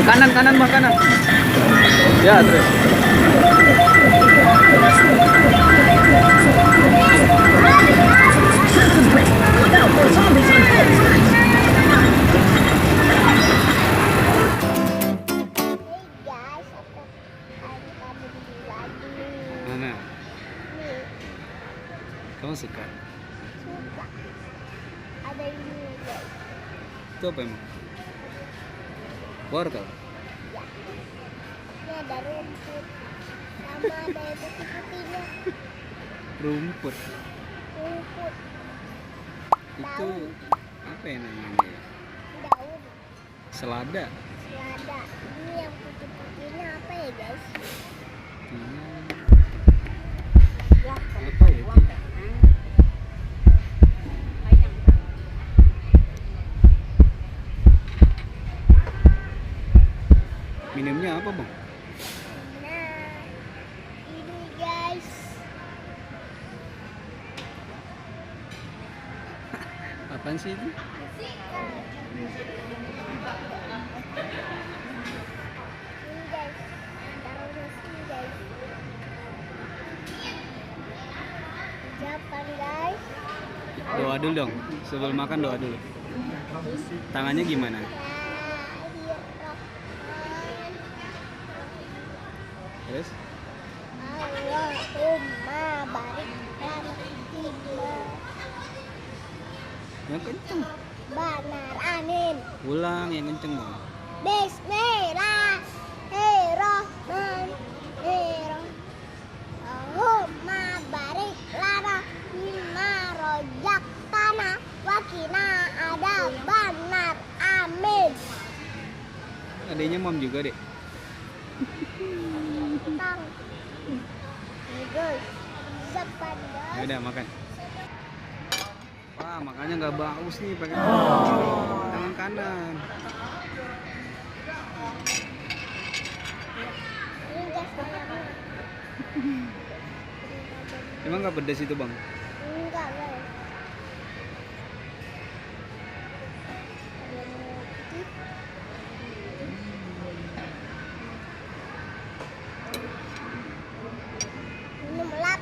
Kanan, kanan, Bang, kanan. Ya, terus. Mana? Kamu suka? Suka. Ada ini guys. Itu apa emang? Wortel? Ya. Ini ada rumput. Sama ada yang putih-putihnya. Rumput. Rumput. Itu Daun. apa ya namanya? Daun. Selada. Selada. Ini yang putih-putihnya apa ya guys? Hmm. Ya, Apa ya itu? Minumnya apa, Bang? nah, ini guys. Apaan sih itu? Ini guys. Taruh di sini guys. Japan guys. Doa dulu dong. Sebelum makan doa dulu. Tangannya gimana? Terus? Allahumma barik lana fima Yang kenceng. banar amin. Ulang yang kenceng, Bang. Bismillahirrahmanirrahim. Allahumma barik lana fima rojaktana wa qina adzabannar. Amin. Adanya Mom juga, Dek. Tang. Ini guys. Japan guys. Ya udah makan. Wah, makannya nggak bagus nih pakai tangan kanan. Ini guys ayamnya. Emang nggak pedas itu, Bang? Enggak guys. Ada yang putih. Ini melap.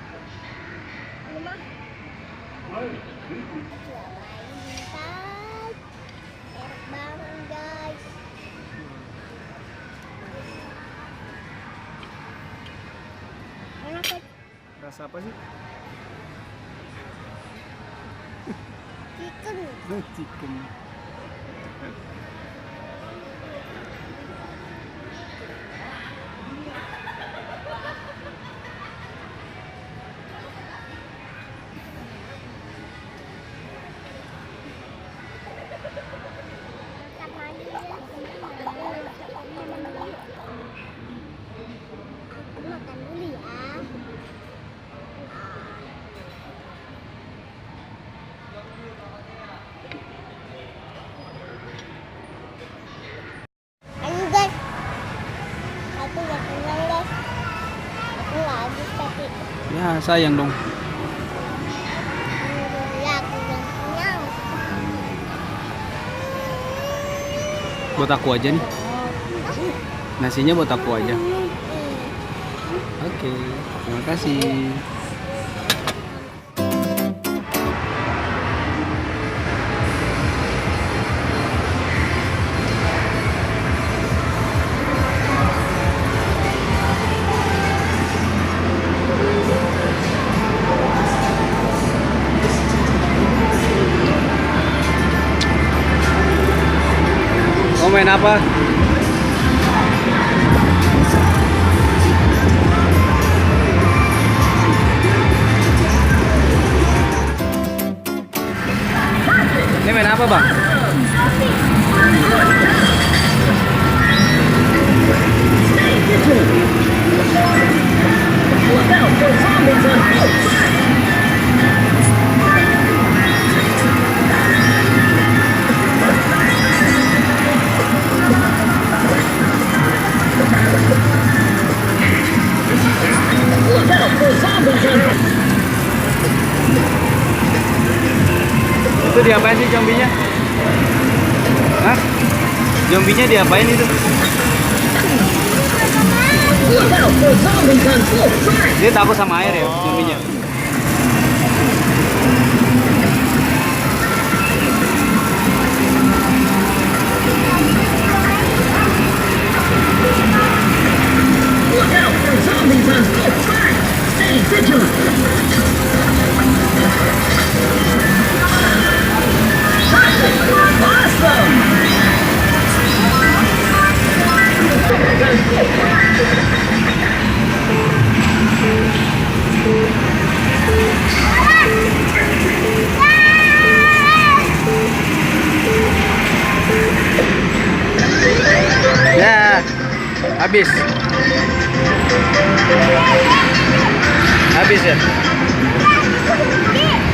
Ini mah. Cobain guys. Enak banget guys. Enak kan? Rasa apa sih? Chicken. Chicken. Makan lagi ya. Makan dulu ya. Ayo guys. Aku gak kenyang guys. Aku gak habis tapi. Ya, sayang dong. Ya aku gak kenyang. Buat aku aja nih. Nasinya buat aku aja. Oke, terima kasih. Mau main apa? Ini main apa, Bang? Itu diapain sih zombinya? Hah? Zombinya diapain itu? Dia takut sama air ya, zombinya. Look out for zombies on both sides. Stay vigilant. Awesome. Ya, habis. Habis ya?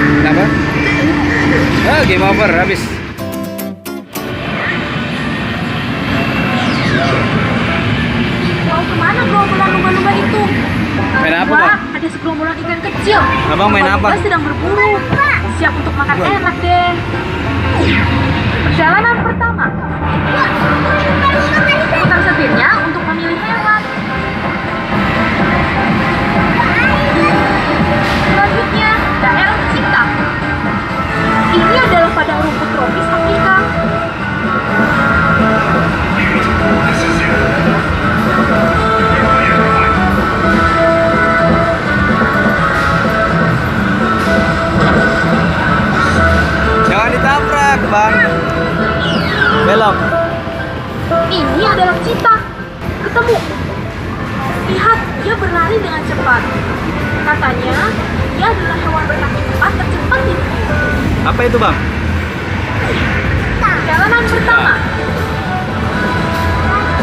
Kenapa? Oh, game over, habis. Mau kemana gerombolan lumba-lumba itu? Main apa, Wah, Bang? ada segerombolan ikan kecil. Abang main apa? Lumba-lumba sedang berburu. Siap untuk makan enak deh. Perjalanan pertama. Putar setirnya untuk memilih hewan. Selanjutnya, daerah cinta. Ini adalah padang rumput tropis Afrika. Jangan ditabrak, Bang. Belok. Ini adalah cheetah. Ketemu. Lihat, dia berlari dengan cepat. Katanya, dia adalah hewan berkaki empat tercepat di dunia. Apa itu, Bang? Perjalanan pertama.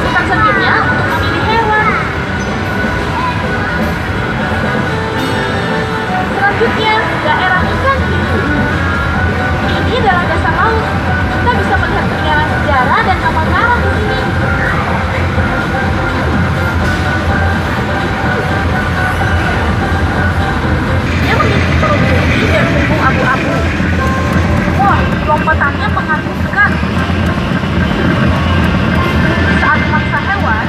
Putar setirnya untuk memilih hewan. Selanjutnya, daerah ikan hiu. Ini adalah dasar laut. Kita bisa melihat peninggalan sejarah dan kapal karam di sini. Dia memiliki perut putih dan punggung abu-abu. Wah, lombatannya mengagumkan. Saat memaksa hewan,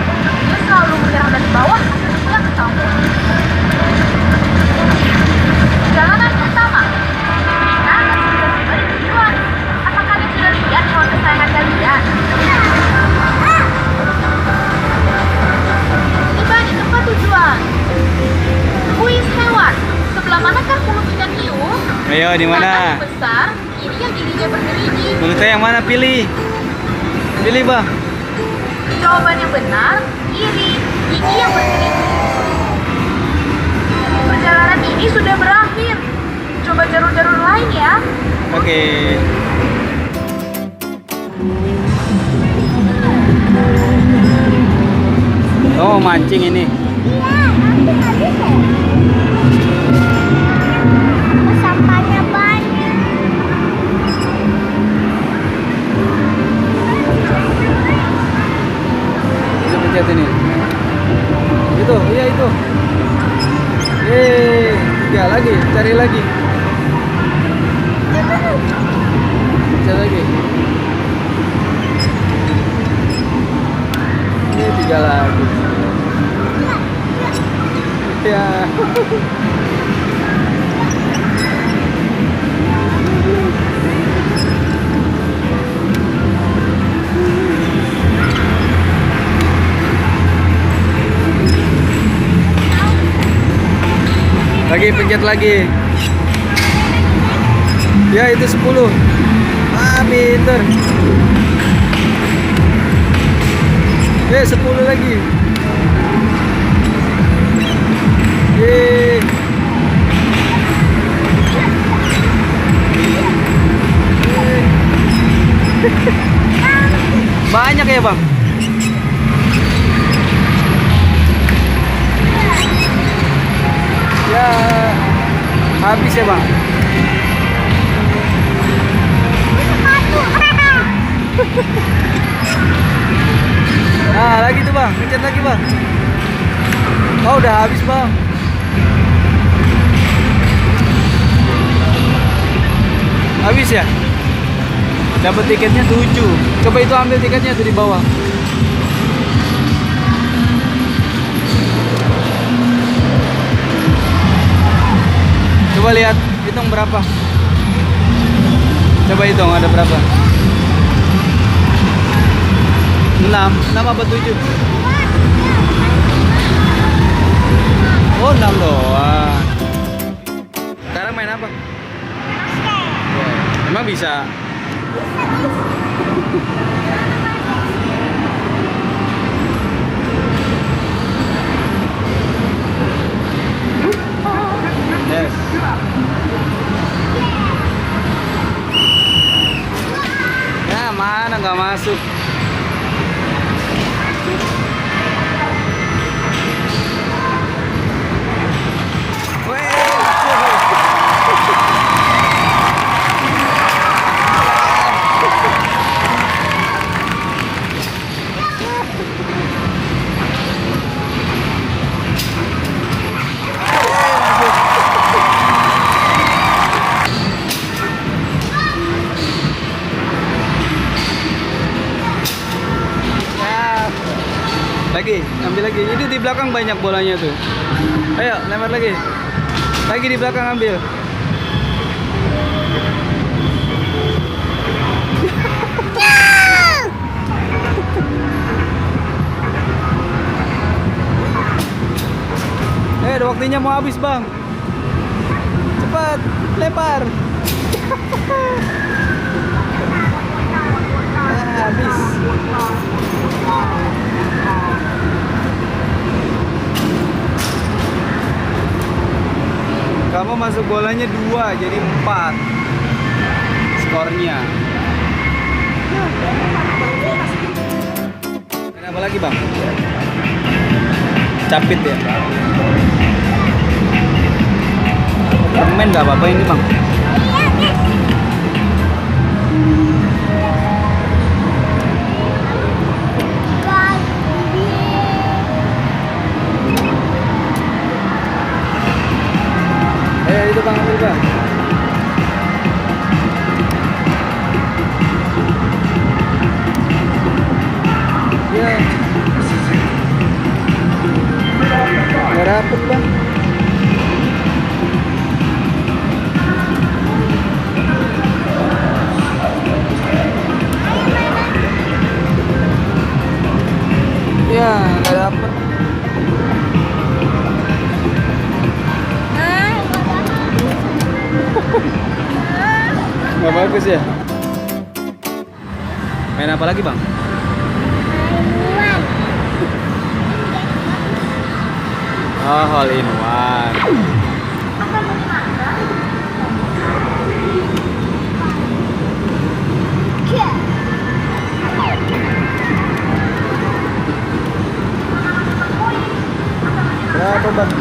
dia selalu menyerang dari bawah agar dia ketahuan. Perjalanan pertama. Kita akan sudah tiba di tujuan. Apakah kalian sudah lihat hewan kesayangan kalian? Tiba di tempat tujuan. Kuis hewan. Sebelah manakah mulut ikan hiu? Ayo, di Kanan mana? yang besar, kiri yang giginya bergerigi. Mulutnya yang mana? Pilih. Pilih, Bang. Jawaban yang benar, kiri, gigi yang bergerigi. Perjalanan ini sudah berakhir. Coba jalur-jalur lain ya. Oke. Oh, mancing ini. Iya, tapi nggak bisa. Sampahnya banyak. Itu pencet ini. Itu, iya itu. Tiga lagi, cari lagi. Pencet lagi. Ini tiga lagi. Ya. Lagi pencet lagi. Ya itu 10. Ah, pinter. 10 lagi. Yeay. Banyak ya, Bang? Ya, habis ya, Bang? Nah, lagi tuh, Bang. Pencet lagi, Bang. Oh, udah habis, Bang. Habis ya? Dapat tiketnya 7. Coba itu ambil tiketnya tuh di bawah. Coba lihat, hitung berapa. Coba hitung ada berapa. 6 apa 7? Oh 6 doang. Sekarang main apa? Emang bisa? Yes. Ya mana nggak masuk? Lagi, ambil lagi. Itu di belakang banyak bolanya tuh. Ayo, lempar lagi. Lagi di belakang ambil. Ada waktunya mau habis, Bang. Cepat, lempar. Habis. Kamu masuk bolanya 2, jadi 4 skornya. Main apa lagi, Bang? Capit ya? Main nggak apa-apa ini, Bang? Itu Bang, ambil Bang. Ya. Nggak dapet Bang. Ya, nggak dapet. Nggak bagus ya? Main apa lagi, Bang? Oh, hole in one. Berapa, Bang?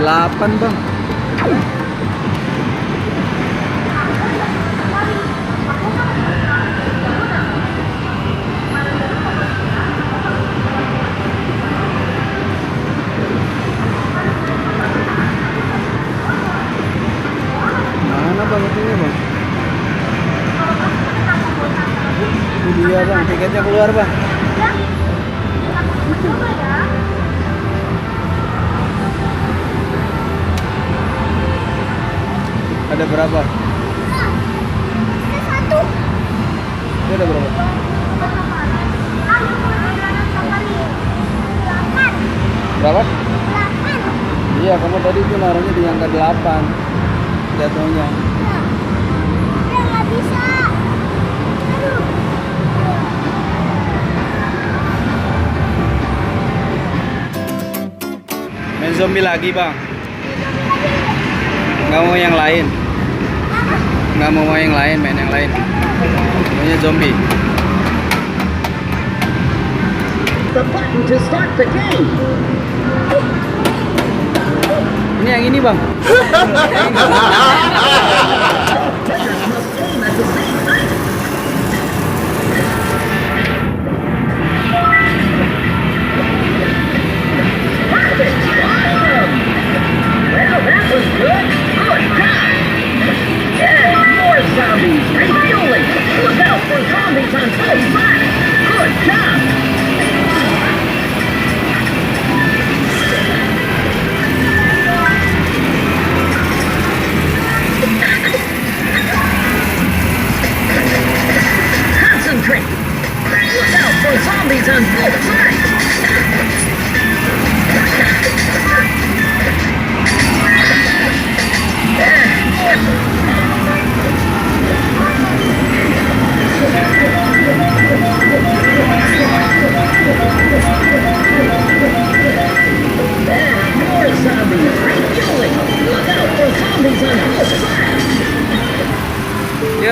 8, Bang. Bang, ini Bang. Ini dia Bang, tiketnya keluar Bang. Ada berapa? Satu. Ini ada berapa? 8. Berapa? 8. Iya, kamu tadi tuh naruhnya di angka 8 jatuhnya. Udah nggak bisa. Aduh. Main zombie lagi Bang. Nggak mau yang lain. Nggak mau yang lain, main yang lain. Maunya zombie. The button to start the game. Ini yang ini Bang. Players must aim at the same height. Perfect. Awesome. Well, that was good. Good try. 10 more zombies.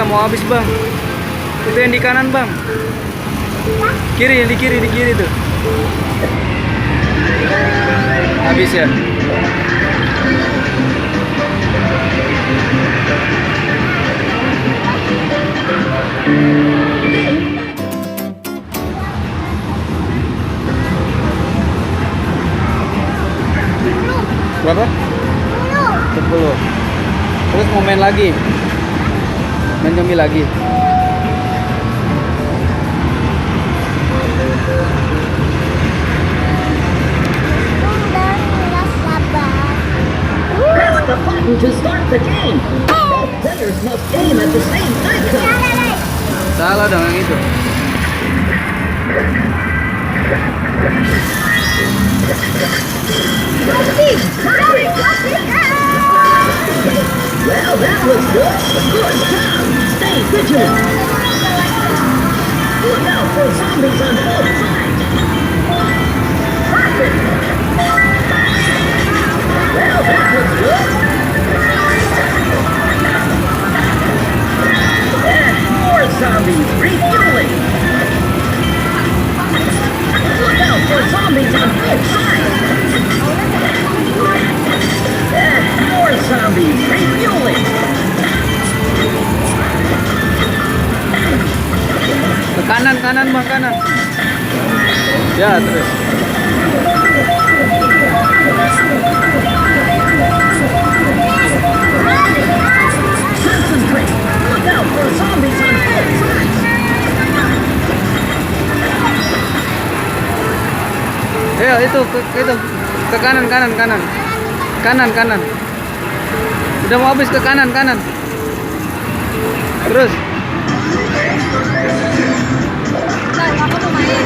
udah mau habis bang. Itu yang di kanan bang. Kiri, yang di kiri tuh. Habis ya. Berapa? 10. Terus mau main lagi. Main zombie lagi. Nggak sabar. Press the button to start the game. Both players must aim at the same icon. Salah dong yang itu. Well, that was good. Good job. Stay vigilant. Look out for zombies on both sides. Perfect. Well, that was good. And more zombies refueling. Look out for zombies on both sides. And more zombies refueling. Ke kanan bang, kanan. Ya terus. Concentrate. Look out for zombies on both sides. Ya itu ke kanan. Kanan. Udah mau habis ke kanan. Terus. Bang, aku mau main.